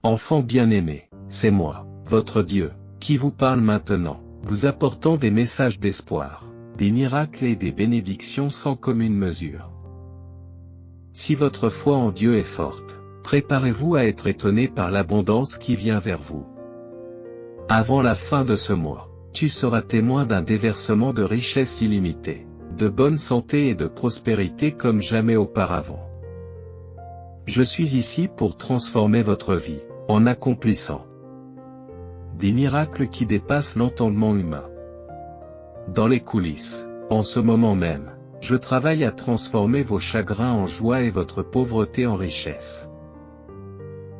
Enfants bien-aimés, c'est moi, votre Dieu, qui vous parle maintenant, vous apportant des messages d'espoir, des miracles et des bénédictions sans commune mesure. Si votre foi en Dieu est forte, préparez-vous à être étonné par l'abondance qui vient vers vous. Avant la fin de ce mois, tu seras témoin d'un déversement de richesses illimitées, de bonne santé et de prospérité comme jamais auparavant. Je suis ici pour transformer votre vie, en accomplissant des miracles qui dépassent l'entendement humain. Dans les coulisses, en ce moment même, je travaille à transformer vos chagrins en joie et votre pauvreté en richesse.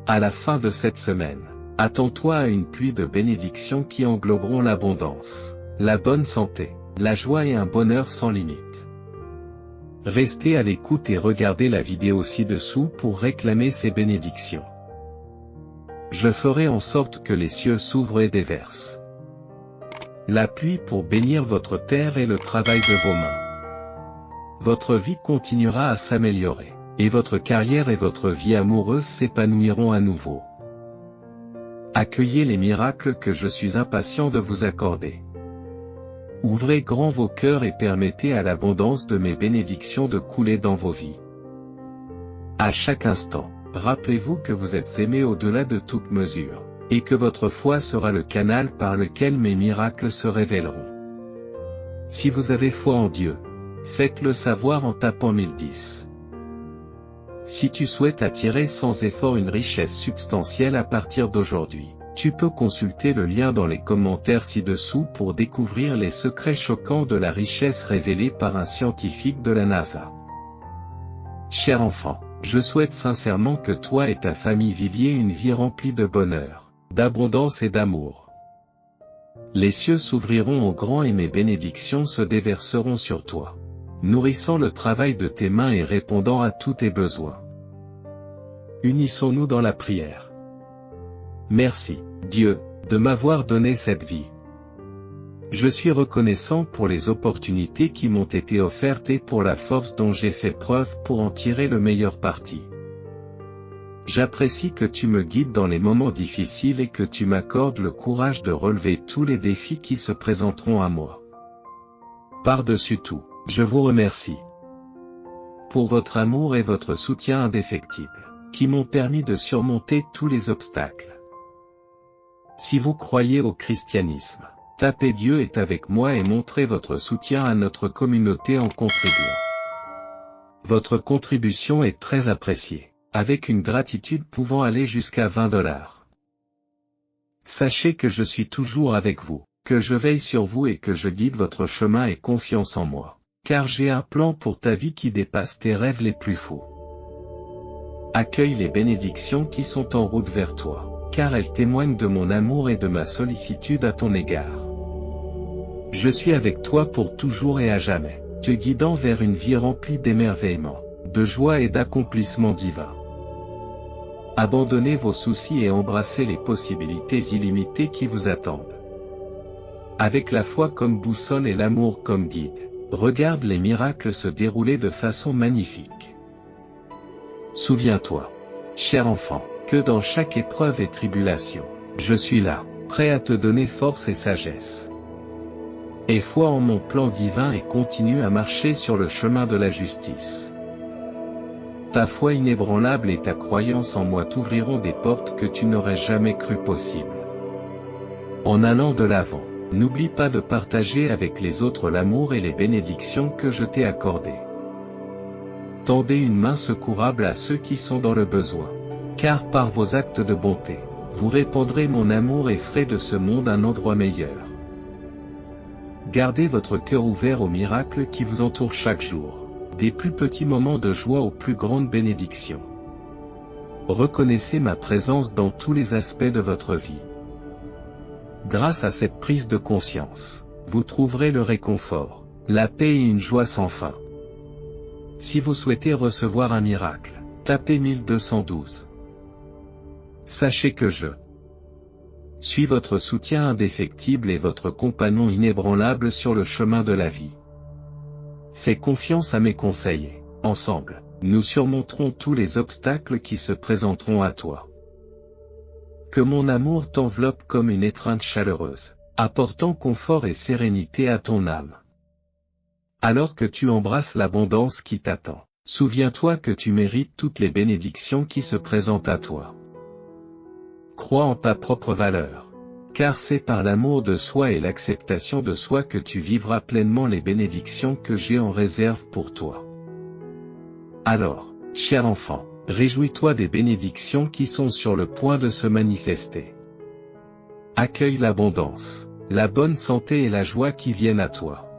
À la fin de cette semaine, attends-toi à une pluie de bénédictions qui engloberont l'abondance, la bonne santé, la joie et un bonheur sans limite. Restez à l'écoute et regardez la vidéo ci-dessous pour réclamer ces bénédictions. Je ferai en sorte que les cieux s'ouvrent et déversent la pluie pour bénir votre terre et le travail de vos mains. Votre vie continuera à s'améliorer, et votre carrière et votre vie amoureuse s'épanouiront à nouveau. Accueillez les miracles que je suis impatient de vous accorder. Ouvrez grand vos cœurs et permettez à l'abondance de mes bénédictions de couler dans vos vies. À chaque instant, rappelez-vous que vous êtes aimé au-delà de toute mesure, et que votre foi sera le canal par lequel mes miracles se révéleront. Si vous avez foi en Dieu, faites-le savoir en tapant 1010. Si tu souhaites attirer sans effort une richesse substantielle à partir d'aujourd'hui, tu peux consulter le lien dans les commentaires ci-dessous pour découvrir les secrets choquants de la richesse révélée par un scientifique de la NASA. Cher enfant, je souhaite sincèrement que toi et ta famille viviez une vie remplie de bonheur, d'abondance et d'amour. Les cieux s'ouvriront au grand et mes bénédictions se déverseront sur toi, nourrissant le travail de tes mains et répondant à tous tes besoins. Unissons-nous dans la prière. Merci, Dieu, de m'avoir donné cette vie. Je suis reconnaissant pour les opportunités qui m'ont été offertes et pour la force dont j'ai fait preuve pour en tirer le meilleur parti. J'apprécie que tu me guides dans les moments difficiles et que tu m'accordes le courage de relever tous les défis qui se présenteront à moi. Par-dessus tout, je vous remercie pour votre amour et votre soutien indéfectible, qui m'ont permis de surmonter tous les obstacles. Si vous croyez au christianisme, tapez Dieu est avec moi et montrez votre soutien à notre communauté en contribuant. Votre contribution est très appréciée, avec une gratitude pouvant aller jusqu'à $20. Sachez que je suis toujours avec vous, que je veille sur vous et que je guide votre chemin et confiance en moi, car j'ai un plan pour ta vie qui dépasse tes rêves les plus fous. Accueille les bénédictions qui sont en route vers toi, car elles témoignent de mon amour et de ma sollicitude à ton égard. Je suis avec toi pour toujours et à jamais, te guidant vers une vie remplie d'émerveillement, de joie et d'accomplissement divin. Abandonnez vos soucis et embrassez les possibilités illimitées qui vous attendent. Avec la foi comme boussole et l'amour comme guide, regarde les miracles se dérouler de façon magnifique. Souviens-toi, cher enfant, que dans chaque épreuve et tribulation, je suis là, prêt à te donner force et sagesse. Aie foi en mon plan divin et continue à marcher sur le chemin de la justice. Ta foi inébranlable et ta croyance en moi t'ouvriront des portes que tu n'aurais jamais cru possibles. En allant de l'avant, n'oublie pas de partager avec les autres l'amour et les bénédictions que je t'ai accordées. Tendez une main secourable à ceux qui sont dans le besoin, car par vos actes de bonté, vous répandrez mon amour et ferez de ce monde un endroit meilleur. Gardez votre cœur ouvert aux miracles qui vous entourent chaque jour, des plus petits moments de joie aux plus grandes bénédictions. Reconnaissez ma présence dans tous les aspects de votre vie. Grâce à cette prise de conscience, vous trouverez le réconfort, la paix et une joie sans fin. Si vous souhaitez recevoir un miracle, tapez 1212. Sachez que je suis votre soutien indéfectible et votre compagnon inébranlable sur le chemin de la vie. Fais confiance à mes conseils. Ensemble, nous surmonterons tous les obstacles qui se présenteront à toi. Que mon amour t'enveloppe comme une étreinte chaleureuse, apportant confort et sérénité à ton âme. Alors que tu embrasses l'abondance qui t'attend, souviens-toi que tu mérites toutes les bénédictions qui se présentent à toi. Crois en ta propre valeur, car c'est par l'amour de soi et l'acceptation de soi que tu vivras pleinement les bénédictions que j'ai en réserve pour toi. Alors, cher enfant, réjouis-toi des bénédictions qui sont sur le point de se manifester. Accueille l'abondance, la bonne santé et la joie qui viennent à toi.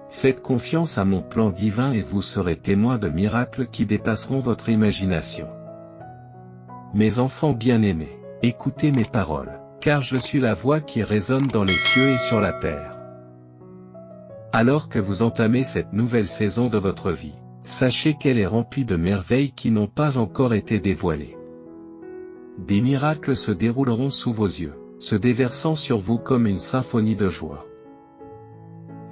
Faites confiance à mon plan divin et vous serez témoins de miracles qui dépasseront votre imagination. Mes enfants bien-aimés, écoutez mes paroles, car je suis la voix qui résonne dans les cieux et sur la terre. Alors que vous entamez cette nouvelle saison de votre vie, sachez qu'elle est remplie de merveilles qui n'ont pas encore été dévoilées. Des miracles se dérouleront sous vos yeux, se déversant sur vous comme une symphonie de joie.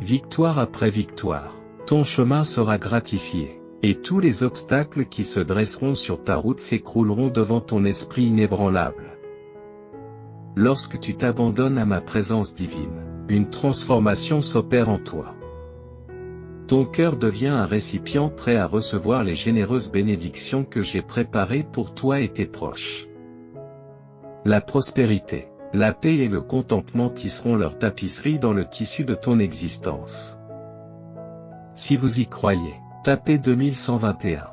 Victoire après victoire, ton chemin sera gratifié, et tous les obstacles qui se dresseront sur ta route s'écrouleront devant ton esprit inébranlable. Lorsque tu t'abandonnes à ma présence divine, une transformation s'opère en toi. Ton cœur devient un récipient prêt à recevoir les généreuses bénédictions que j'ai préparées pour toi et tes proches. La prospérité, la paix et le contentement tisseront leur tapisserie dans le tissu de ton existence. Si vous y croyez, tapez 2121.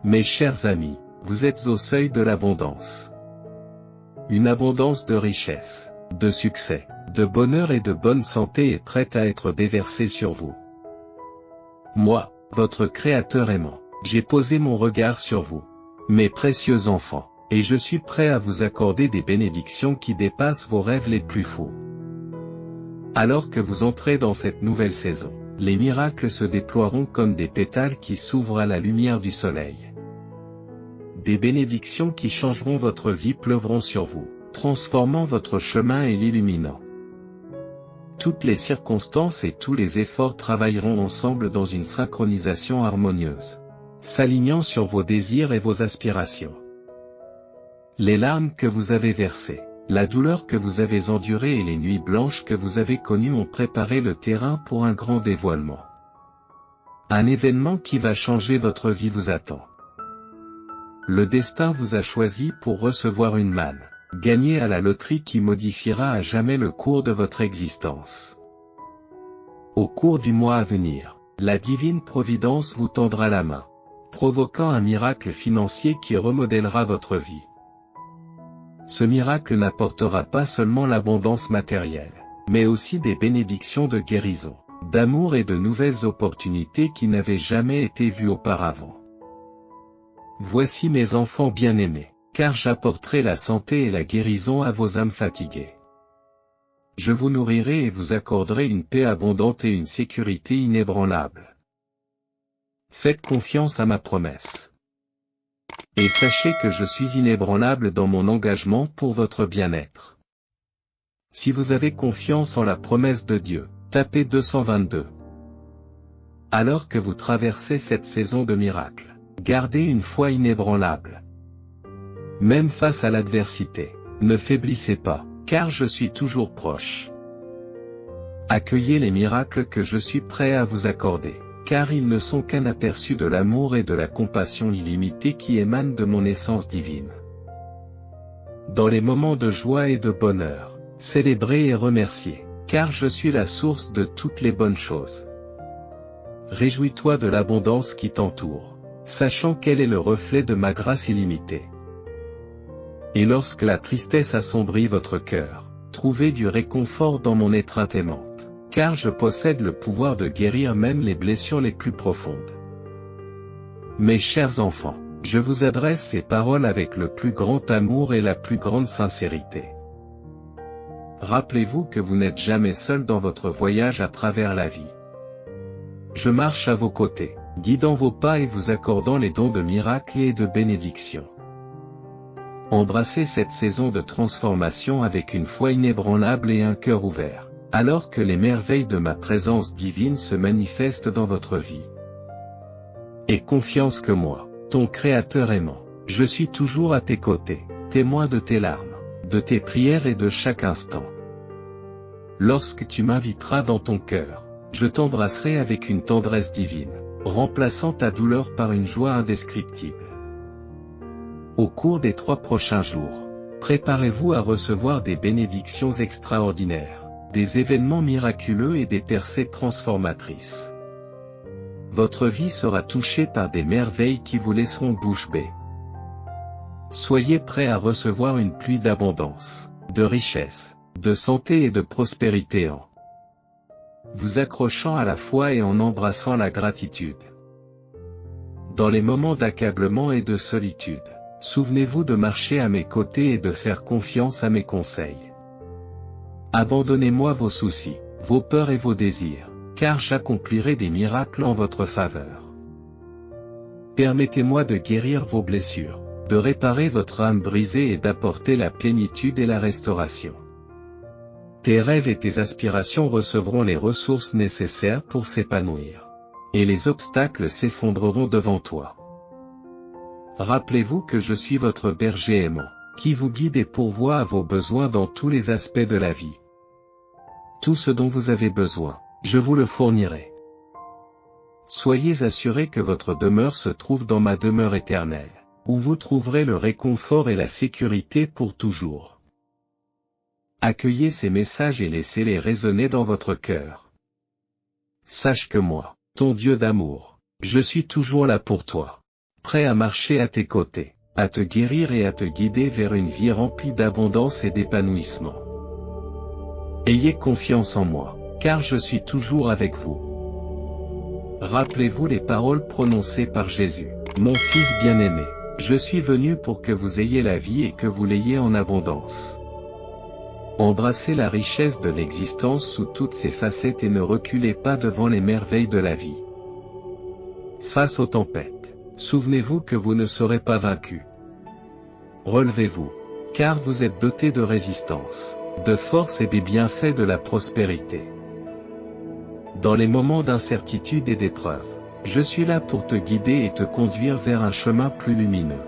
Mes chers amis, vous êtes au seuil de l'abondance. Une abondance de richesse, de succès, de bonheur et de bonne santé est prête à être déversée sur vous. Moi, votre Créateur aimant, j'ai posé mon regard sur vous, mes précieux enfants, et je suis prêt à vous accorder des bénédictions qui dépassent vos rêves les plus fous. Alors que vous entrez dans cette nouvelle saison, les miracles se déploieront comme des pétales qui s'ouvrent à la lumière du soleil. Des bénédictions qui changeront votre vie pleuvront sur vous, transformant votre chemin et l'illuminant. Toutes les circonstances et tous les efforts travailleront ensemble dans une synchronisation harmonieuse, s'alignant sur vos désirs et vos aspirations. Les larmes que vous avez versées, la douleur que vous avez endurée et les nuits blanches que vous avez connues ont préparé le terrain pour un grand dévoilement. Un événement qui va changer votre vie vous attend. Le destin vous a choisi pour recevoir une manne, gagnée à la loterie qui modifiera à jamais le cours de votre existence. Au cours du mois à venir, la divine providence vous tendra la main, provoquant un miracle financier qui remodèlera votre vie. Ce miracle n'apportera pas seulement l'abondance matérielle, mais aussi des bénédictions de guérison, d'amour et de nouvelles opportunités qui n'avaient jamais été vues auparavant. Voici mes enfants bien-aimés, car j'apporterai la santé et la guérison à vos âmes fatiguées. Je vous nourrirai et vous accorderai une paix abondante et une sécurité inébranlable. Faites confiance à ma promesse. Et sachez que je suis inébranlable dans mon engagement pour votre bien-être. Si vous avez confiance en la promesse de Dieu, tapez 222. Alors que vous traversez cette saison de miracles, gardez une foi inébranlable. Même face à l'adversité, ne faiblissez pas, car je suis toujours proche. Accueillez les miracles que je suis prêt à vous accorder, car ils ne sont qu'un aperçu de l'amour et de la compassion illimitée qui émanent de mon essence divine. Dans les moments de joie et de bonheur, célébrez et remerciez, car je suis la source de toutes les bonnes choses. Réjouis-toi de l'abondance qui t'entoure, sachant qu'elle est le reflet de ma grâce illimitée. Et lorsque la tristesse assombrit votre cœur, trouvez du réconfort dans mon étreinte aimante, car je possède le pouvoir de guérir même les blessures les plus profondes. Mes chers enfants, je vous adresse ces paroles avec le plus grand amour et la plus grande sincérité. Rappelez-vous que vous n'êtes jamais seul dans votre voyage à travers la vie. Je marche à vos côtés, guidant vos pas et vous accordant les dons de miracles et de bénédictions. Embrassez cette saison de transformation avec une foi inébranlable et un cœur ouvert, alors que les merveilles de ma présence divine se manifestent dans votre vie. Aie confiance que moi, ton Créateur aimant, je suis toujours à tes côtés, témoin de tes larmes, de tes prières et de chaque instant. Lorsque tu m'inviteras dans ton cœur, je t'embrasserai avec une tendresse divine, remplaçant ta douleur par une joie indescriptible. Au cours des 3 prochains jours, préparez-vous à recevoir des bénédictions extraordinaires, des événements miraculeux et des percées transformatrices. Votre vie sera touchée par des merveilles qui vous laisseront bouche bée. Soyez prêts à recevoir une pluie d'abondance, de richesse, de santé et de prospérité en vous accrochant à la foi et en embrassant la gratitude. Dans les moments d'accablement et de solitude, souvenez-vous de marcher à mes côtés et de faire confiance à mes conseils. Abandonnez-moi vos soucis, vos peurs et vos désirs, car j'accomplirai des miracles en votre faveur. Permettez-moi de guérir vos blessures, de réparer votre âme brisée et d'apporter la plénitude et la restauration. Tes rêves et tes aspirations recevront les ressources nécessaires pour s'épanouir. Et les obstacles s'effondreront devant toi. Rappelez-vous que je suis votre berger aimant, qui vous guide et pourvoit à vos besoins dans tous les aspects de la vie. Tout ce dont vous avez besoin, je vous le fournirai. Soyez assurés que votre demeure se trouve dans ma demeure éternelle, où vous trouverez le réconfort et la sécurité pour toujours. Accueillez ces messages et laissez-les résonner dans votre cœur. Sache que moi, ton Dieu d'amour, je suis toujours là pour toi, prêt à marcher à tes côtés, à te guérir et à te guider vers une vie remplie d'abondance et d'épanouissement. Ayez confiance en moi, car je suis toujours avec vous. Rappelez-vous les paroles prononcées par Jésus, mon Fils bien-aimé, je suis venu pour que vous ayez la vie et que vous l'ayez en abondance. Embrassez la richesse de l'existence sous toutes ses facettes et ne reculez pas devant les merveilles de la vie. Face aux tempêtes, souvenez-vous que vous ne serez pas vaincu. Relevez-vous, car vous êtes doté de résistance, de force et des bienfaits de la prospérité. Dans les moments d'incertitude et d'épreuve, je suis là pour te guider et te conduire vers un chemin plus lumineux.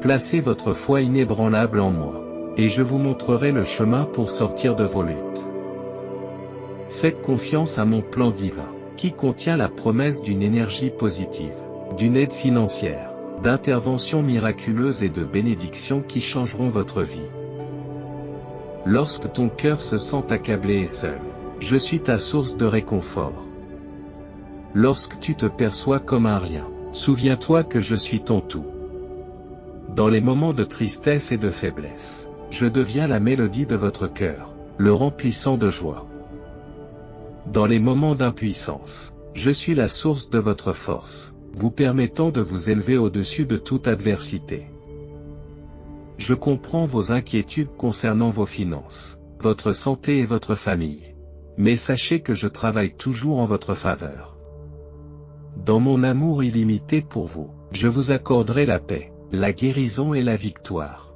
Placez votre foi inébranlable en moi, et je vous montrerai le chemin pour sortir de vos luttes. Faites confiance à mon plan divin, qui contient la promesse d'une énergie positive, d'une aide financière, d'interventions miraculeuses et de bénédictions qui changeront votre vie. Lorsque ton cœur se sent accablé et seul, je suis ta source de réconfort. Lorsque tu te perçois comme un rien, souviens-toi que je suis ton tout. Dans les moments de tristesse et de faiblesse, je deviens la mélodie de votre cœur, le remplissant de joie. Dans les moments d'impuissance, je suis la source de votre force, vous permettant de vous élever au-dessus de toute adversité. Je comprends vos inquiétudes concernant vos finances, votre santé et votre famille. Mais sachez que je travaille toujours en votre faveur. Dans mon amour illimité pour vous, je vous accorderai la paix, la guérison et la victoire.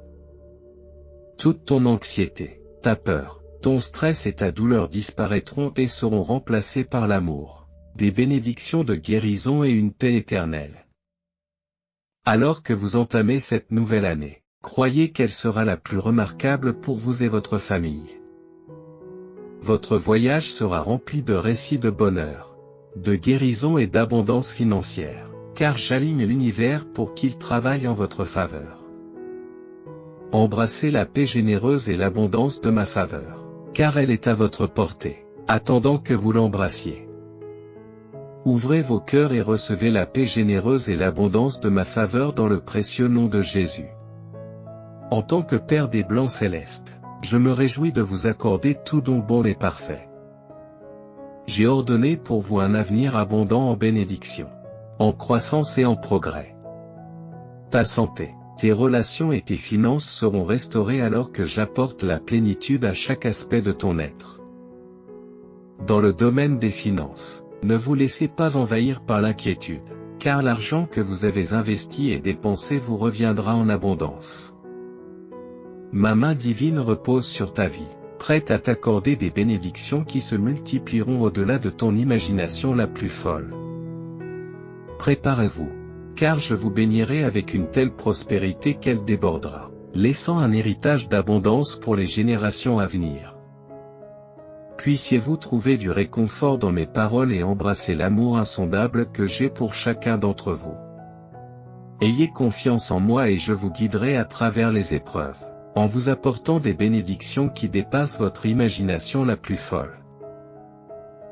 Toute ton anxiété, ta peur, ton stress et ta douleur disparaîtront et seront remplacés par l'amour, des bénédictions de guérison et une paix éternelle. Alors que vous entamez cette nouvelle année, croyez qu'elle sera la plus remarquable pour vous et votre famille. Votre voyage sera rempli de récits de bonheur, de guérison et d'abondance financière, car j'aligne l'univers pour qu'il travaille en votre faveur. Embrassez la paix généreuse et l'abondance de ma faveur, car elle est à votre portée, attendant que vous l'embrassiez. Ouvrez vos cœurs et recevez la paix généreuse et l'abondance de ma faveur dans le précieux nom de Jésus. En tant que Père des Blancs célestes, je me réjouis de vous accorder tout don bon et parfait. J'ai ordonné pour vous un avenir abondant en bénédictions, en croissance et en progrès. Ta santé, tes relations et tes finances seront restaurées alors que j'apporte la plénitude à chaque aspect de ton être. Dans le domaine des finances, ne vous laissez pas envahir par l'inquiétude, car l'argent que vous avez investi et dépensé vous reviendra en abondance. Ma main divine repose sur ta vie, prête à t'accorder des bénédictions qui se multiplieront au-delà de ton imagination la plus folle. Préparez-vous, car je vous bénirai avec une telle prospérité qu'elle débordera, laissant un héritage d'abondance pour les générations à venir. Puissiez-vous trouver du réconfort dans mes paroles et embrasser l'amour insondable que j'ai pour chacun d'entre vous. Ayez confiance en moi et je vous guiderai à travers les épreuves, en vous apportant des bénédictions qui dépassent votre imagination la plus folle.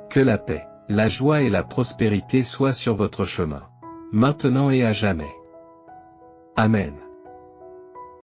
Que la paix, la joie et la prospérité soient sur votre chemin, maintenant et à jamais. Amen.